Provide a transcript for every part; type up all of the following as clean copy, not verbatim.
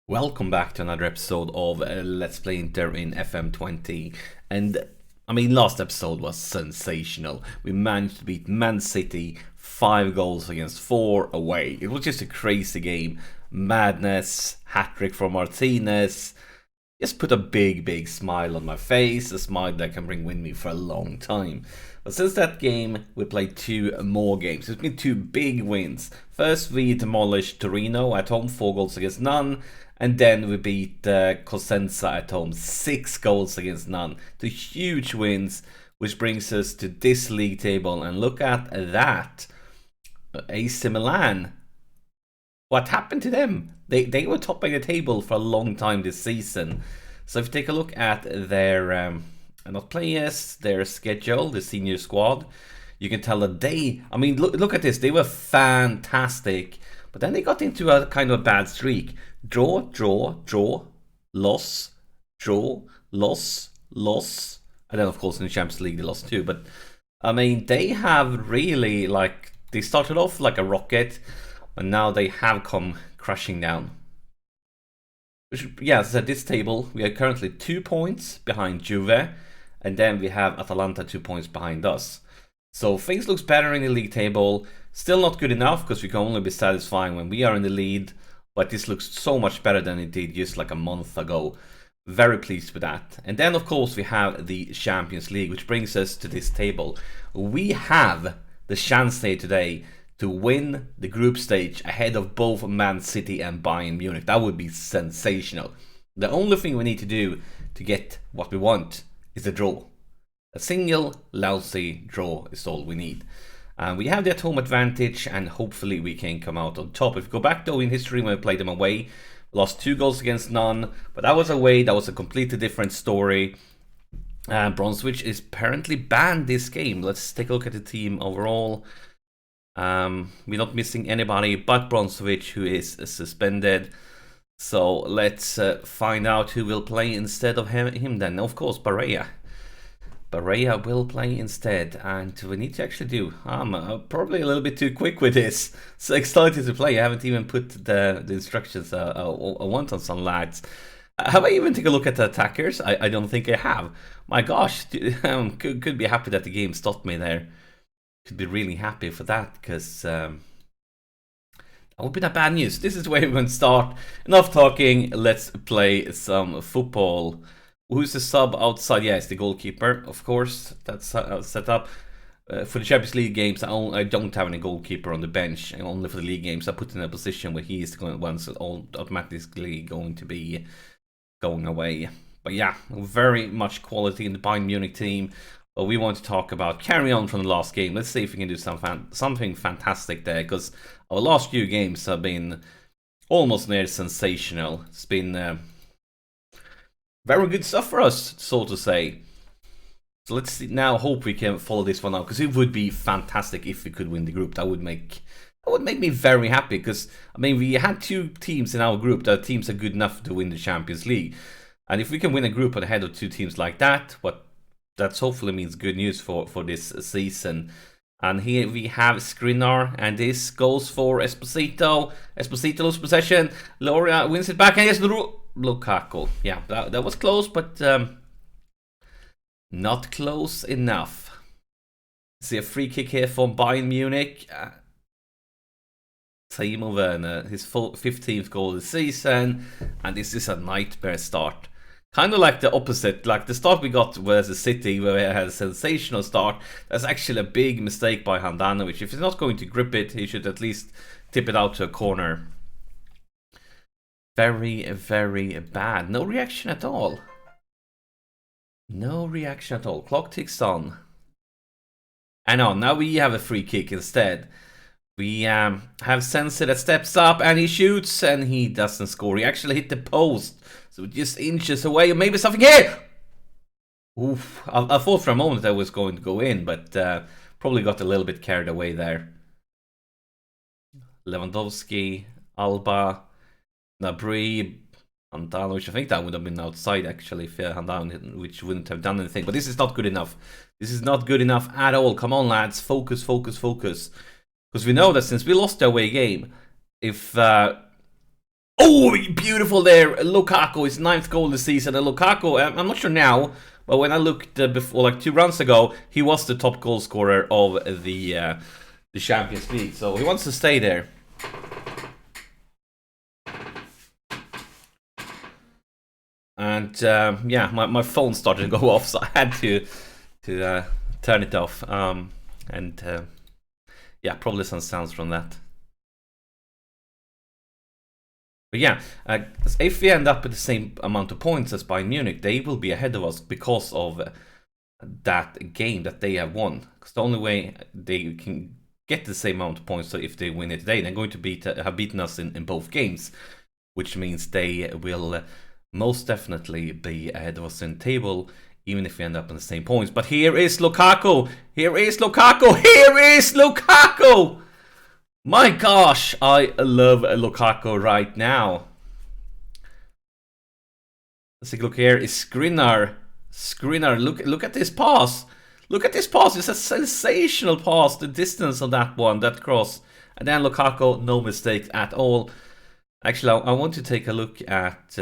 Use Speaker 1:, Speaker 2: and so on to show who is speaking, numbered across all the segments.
Speaker 1: Welcome back to another episode of Let's Play Inter in FM20. And I mean, last episode was sensational. We managed to beat Man City 5 goals against 4 away. It was just a crazy game. Madness, hat-trick from Martinez. Just put a big smile on my face, a smile that can bring with me for a long time. But since that game, we played 2 more games. It's been 2 big wins. First, we demolished Torino at home, 4 goals against none. And then we beat Cosenza at home, 6 goals against none. 2 huge wins, which brings us to this league table. And look at that. AC Milan. What happened to them? They were topping the table for a long time this season. So if you take a look at their not players, their schedule, the senior squad, you can tell that I mean, look at this. They were fantastic. But then they got into a kind of a bad streak. Draw, loss, loss. And then, of course, in the Champions League, they lost too. But, I mean, they have really, they started off like a rocket. And now they have come crashing down. Yeah, so at this table, we are currently 2 points behind Juve. And then we have Atalanta 2 points behind us. So things looks better in the league table. Still not good enough because we can only be satisfying when we are in the lead. But this looks so much better than it did just like a month ago. Very pleased with that. And then of course we have the Champions League, which brings us to this table. We have the chance here today to win the group stage ahead of both Man City and Bayern Munich. That would be sensational. The only thing we need to do to get what we want is a draw. A single lousy draw is all we need. And we have that home advantage, and hopefully we can come out on top. If we go back though in history when we played them away, we lost 2 goals against none, but that was away. That was a completely different story. Bronzovic is apparently banned this game. Let's take a look at the team overall. We're not missing anybody but Bronzovic, who is suspended. So let's find out who will play instead of him then. Of course, Barea will play instead, and we need to actually do. I'm probably a little bit too quick with this. So excited to play. I haven't even put the instructions I want on some lads. Have I even taken a look at the attackers? I don't think I have. My gosh, could be happy that the game stopped me there. Could be really happy for that, because that would be not bad news. This is where we're going to start. Enough talking, let's play some football. Who's the sub outside? Yeah, it's the goalkeeper, of course. That's set up. For the Champions League games, I don't have any goalkeeper on the bench. And only for the league games, I put in a position where he is the one automatically going to be going away. But yeah, very much quality in the Bayern Munich team. But we want to talk about carry on from the last game. Let's see if we can do something fantastic there, because our last few games have been almost near sensational. It's been very good stuff for us, so to say. So let's now hope we can follow this one out, because it would be fantastic if we could win the group. That would make me very happy, because I mean, we had 2 teams in our group that teams are good enough to win the Champions League, and if we can win a group ahead of 2 teams like that, that hopefully means good news for this season. And here we have Skriniar, and this goes for Esposito. Esposito loses possession. Loria wins it back, and yes, Lukaku. Yeah, that was close, but not close enough. See a free kick here from Bayern Munich. Timo Werner, his 15th goal of the season, and this is a nightmare start. Kind of like the opposite, like the start we got versus City, where we had a sensational start. That's actually a big mistake by Handanovic. If he's not going to grip it, he should at least tip it out to a corner. Very, very bad. No reaction at all. No reaction at all. Clock ticks on. I know, now we have a free kick instead. We have Sensi that steps up and he shoots, and he doesn't score. He actually hit the post. So just inches away, maybe something here! Oof. I thought for a moment that was going to go in, but probably got a little bit carried away there. Lewandowski, Alba, Nabri, Handanovic. I think that would have been outside actually if Handanovic wouldn't have done anything. But this is not good enough. This is not good enough at all. Come on, lads. Focus. Because we know that since we lost the away game, if Oh, beautiful there. Lukaku, his 9th goal this season. And Lukaku, I'm not sure now, but when I looked before, like 2 rounds ago, he was the top goal scorer of the Champions League. So he wants to stay there. And yeah, my phone started to go off, so I had to turn it off. Yeah, probably some sounds from that. But yeah, if we end up with the same amount of points as Bayern Munich, they will be ahead of us because of that game that they have won. Because the only way they can get the same amount of points, so if they win it today, they're going to have beaten us in both games, which means they will most definitely be ahead of us in the table, even if we end up on the same points. But here is Lukaku! Here is Lukaku! Here is Lukaku! My gosh, I love Lukaku right now. Let's take a look here. Is Skriniar. Look at this pass. Look at this pass. It's a sensational pass. The distance on that one, that cross. And then Lukaku, no mistakes at all. Actually, I want to take a look at...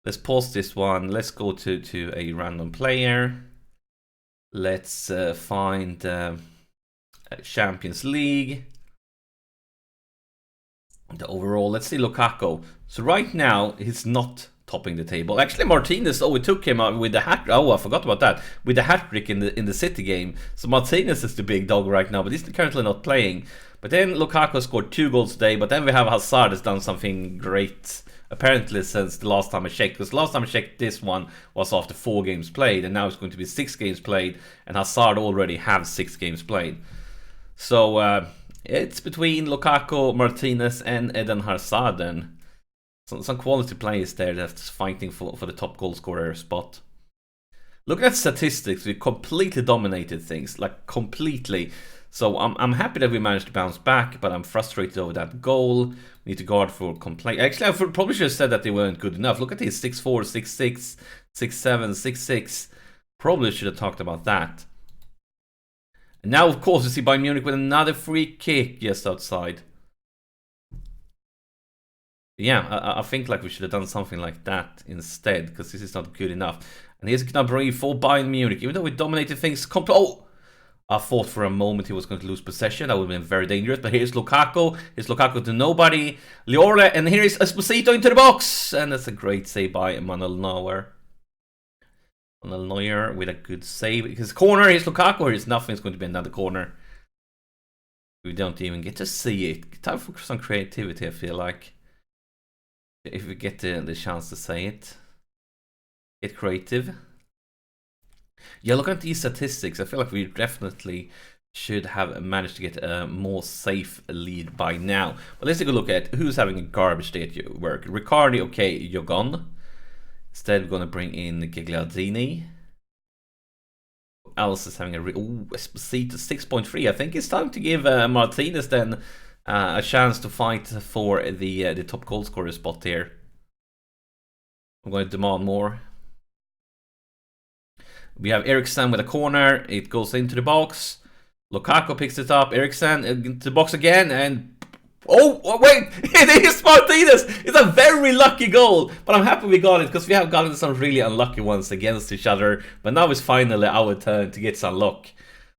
Speaker 1: let's pause this one. Let's go to a random player. Let's find... Champions League. The overall, let's see Lukaku. So right now he's not topping the table. Actually, Martinez overtook him with the hat. Oh, I forgot about that. With the hat trick in the City game. So Martinez is the big dog right now, but he's currently not playing. But then Lukaku scored 2 goals today. But then we have Hazard has done something great. Apparently since the last time I checked, because last time I checked this one was after 4 games played, and now it's going to be 6 games played, and Hazard already have 6 games played. So it's between Lukaku, Martinez, and Eden Hazard, and some quality players there that's fighting for the top goal scorer spot. Looking at statistics, we completely dominated things, like completely. So I'm happy that we managed to bounce back, but I'm frustrated over that goal. We need to guard for complaint. Actually, I probably should have said that they weren't good enough. Look at these 6-4, 6-6, 6-7, 6-6. Probably should have talked about that. And now, of course, we see Bayern Munich with another free kick just outside. Yeah, I think like we should have done something like that instead, because this is not good enough. And here's Gnabry for Bayern Munich. Even though we dominated things, oh! I thought for a moment he was going to lose possession. That would have been very dangerous. But here's Lukaku. Here's Lukaku to nobody. Liorle, and here is Esposito into the box. And that's a great save by Manuel Neuer. Manuel Neuer with a good save. His corner, here's Lukaku. Here's nothing. It's going to be another corner. We don't even get to see it. Time for some creativity, I feel like. If we get the chance to say it. Get creative. Yeah, look at these statistics. I feel like we definitely should have managed to get a more safe lead by now. But let's take a look at who's having a garbage day at work. Riccardi, okay, you're gone. Instead, we're going to bring in Gagliardini. Who else is having a... Esposito 6.3. I think it's time to give Martinez then a chance to fight for the top goal scorer spot here. I'm going to demand more. We have Eriksen with a corner. It goes into the box. Lukaku picks it up. Eriksen into the box again. And... oh, wait! It is Martinez! It's a very lucky goal. But I'm happy we got it, because we have gotten some really unlucky ones against each other. But now it's finally our turn to get some luck.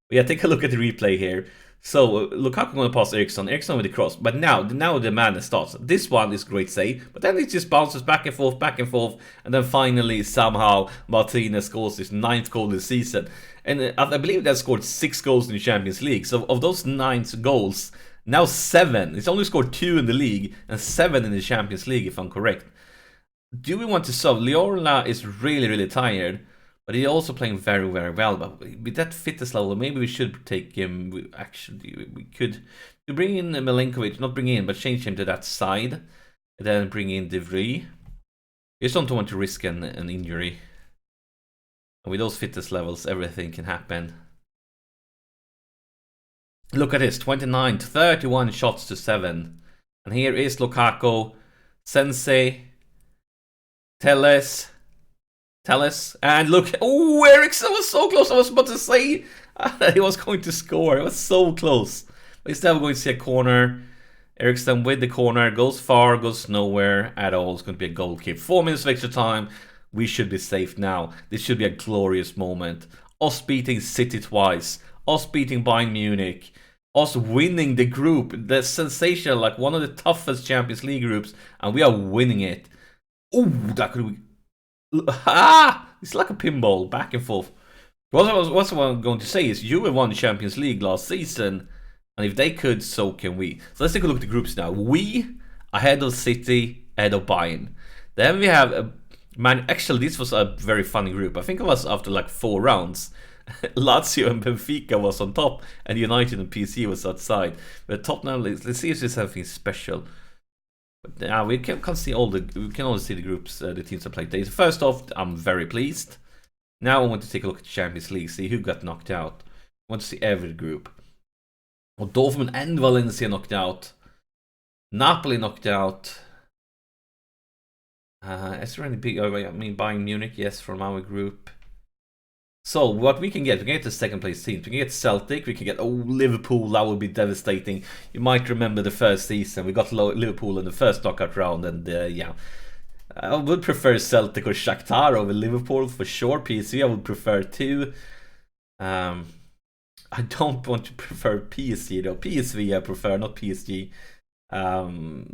Speaker 1: But yeah, take a look at the replay here. So, Lukaku going to pass Eriksen. Eriksen with the cross. But now the madness starts. This one is great save. But then it just bounces back and forth, back and forth. And then finally, somehow, Martinez scores his 9th goal this season. And I believe that scored 6 goals in the Champions League. So, of those 9 goals, now 7. He's only scored 2 in the league and 7 in the Champions League, if I'm correct. Do we want to sub? Liorla is really, really tired. But he's also playing very, very well. But with that fitness level, maybe we should take him. Actually, we could bring in Milenkovic, not bring in, but change him to that side. And then bring in De Vries. You just don't want to risk an injury. And with those fitness levels, everything can happen. Look at this, 29 to 31 shots to 7. And here is Lukaku, Sensei, Telles, and look, oh, Eriksen was so close. I was about to say that he was going to score. It was so close. But instead we're going to see a corner. Eriksen with the corner, goes far, goes nowhere at all. It's going to be a goal kick. 4 minutes of extra time. We should be safe now. This should be a glorious moment. Us beating City twice. Us beating Bayern Munich. Us winning the group. The sensational, like one of the toughest Champions League groups. And we are winning it. Ooh, that could be... Ah! It's like a pinball, back and forth. What I'm going to say is Juve won the Champions League last season. And if they could, so can we. So let's take a look at the groups now. We, ahead of City, ahead of Bayern. Then we have... actually, this was a very funny group. I think it was after like 4 rounds. Lazio and Benfica was on top, and United and PSG was outside. But top now, let's see if there's something special. But now we can see we can only see the groups, the teams that played. First off, I'm very pleased. Now I want to take a look at the Champions League, see who got knocked out. I want to see every group. Well, Dortmund and Valencia knocked out. Napoli knocked out. Is there any big... I mean, Bayern Munich, yes, from our group. So, what we can get the second place teams. We can get Celtic, we can get... Oh, Liverpool, that would be devastating. You might remember the first season. We got Liverpool in the first knockout round, and yeah. I would prefer Celtic or Shakhtar over Liverpool, for sure. PSG, I would prefer too. I don't want to prefer PSG, though. PSV, I prefer, not PSG.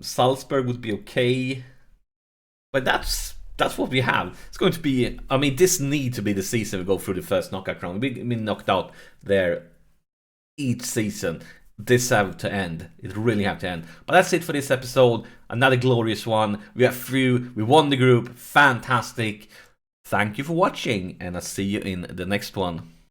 Speaker 1: Salzburg would be okay. But that's what we have. It's going to be... I mean, this needs to be the season we go through the first knockout round. We've been knocked out there each season. This have to end. It really have to end. But that's it for this episode. Another glorious one. We are through. We won the group. Fantastic. Thank you for watching. And I'll see you in the next one.